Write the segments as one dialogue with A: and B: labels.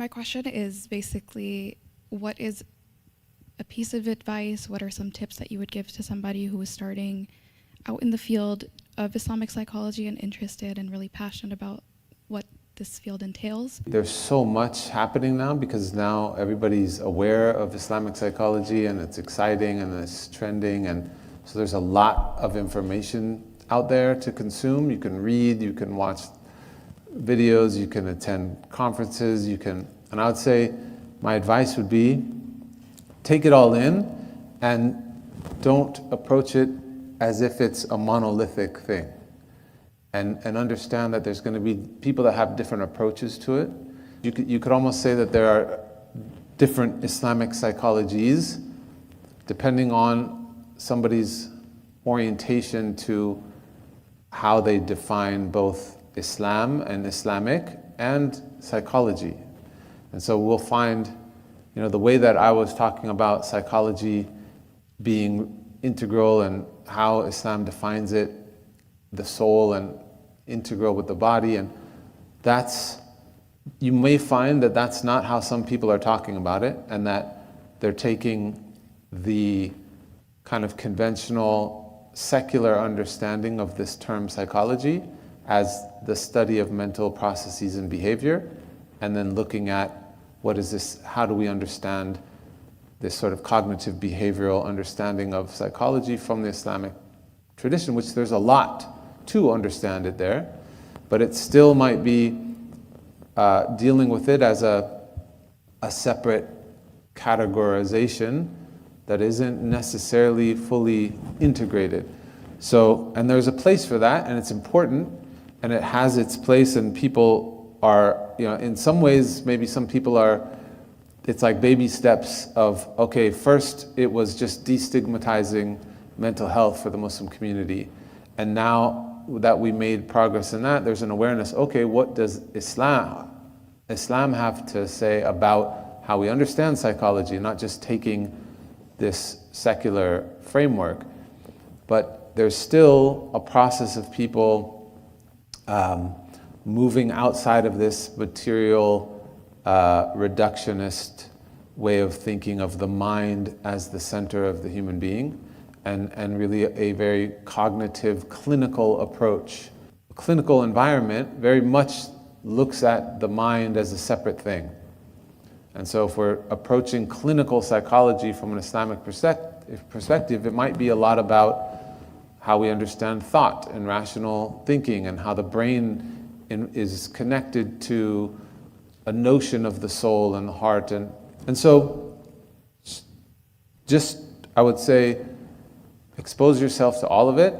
A: My question is basically, what is a piece of advice, what are some tips that you would give to somebody who is starting out in the field of Islamic psychology and interested and really passionate about what this field entails?
B: There's so much happening now because now everybody's aware of Islamic psychology and it's exciting and it's trending, and so there's a lot of information out there to consume. You can read, you can watch videos, you can attend conferences, and I would say my advice would be take it all in and don't approach it as if it's a monolithic thing. And understand that there's going to be people that have different approaches to it. You could almost say that there are different Islamic psychologies depending on somebody's orientation to how they define both Islam and Islamic and psychology. And so we'll find, the way that I was talking about psychology being integral and how Islam defines it, the soul and integral with the body, and you may find that that's not how some people are talking about it, and that they're taking the kind of conventional secular understanding of this term psychology as the study of mental processes and behavior, and then looking at what is this, how do we understand this sort of cognitive behavioral understanding of psychology from the Islamic tradition, which there's a lot to understand it there, but it still might be dealing with it as a separate categorization that isn't necessarily fully integrated. So, and there's a place for that, and it's important, and it has its place, and people are, in some ways, maybe some people are, it's like baby steps of, okay, first it was just destigmatizing mental health for the Muslim community, and now that we made progress in that, there's an awareness, okay, what does Islam have to say about how we understand psychology, not just taking this secular framework. But there's still a process of people moving outside of this material reductionist way of thinking of the mind as the center of the human being, and really a very cognitive, clinical approach. A clinical environment very much looks at the mind as a separate thing. And so if we're approaching clinical psychology from an Islamic perspective, it might be a lot about how we understand thought and rational thinking, and how the brain is connected to a notion of the soul and the heart. And so just, I would say, expose yourself to all of it,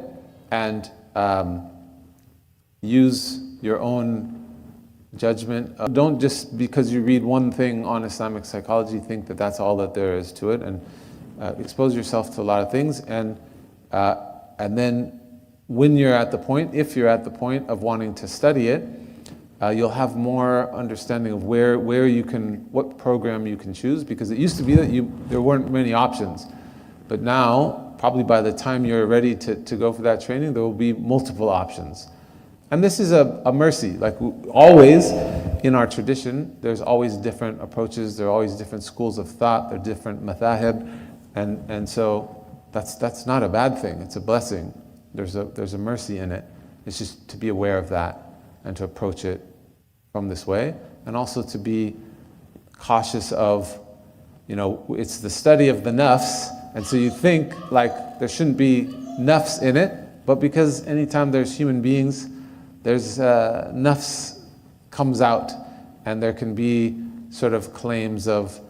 B: and use your own judgment. Don't just because you read one thing on Islamic psychology think that that's all that there is to it, and expose yourself to a lot of things, and then when you're at the point, if you're at the point of wanting to study it, you'll have more understanding of where you can, what program you can choose, because it used to be that there weren't many options, but now probably by the time you're ready to go for that training, there will be multiple options. And this is a mercy. Like always in our tradition, there's always different approaches, there are always different schools of thought, there are different madhahib, and so that's not a bad thing, it's a blessing. There's a mercy in it. It's just to be aware of that and to approach it from this way, and also to be cautious of, it's the study of the nafs, and so you think like there shouldn't be nafs in it, but because anytime there's human beings, there's nafs comes out, and there can be sort of claims of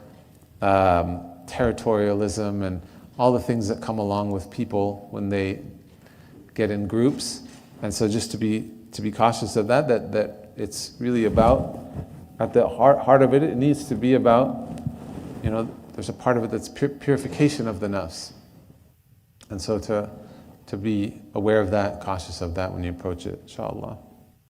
B: territorialism and all the things that come along with people when they get in groups. And so just to be cautious of that it's really about, at the heart of it, it needs to be about, there's a part of it that's purification of the nafs. And so to be aware of that, cautious of that when you approach it, inshallah.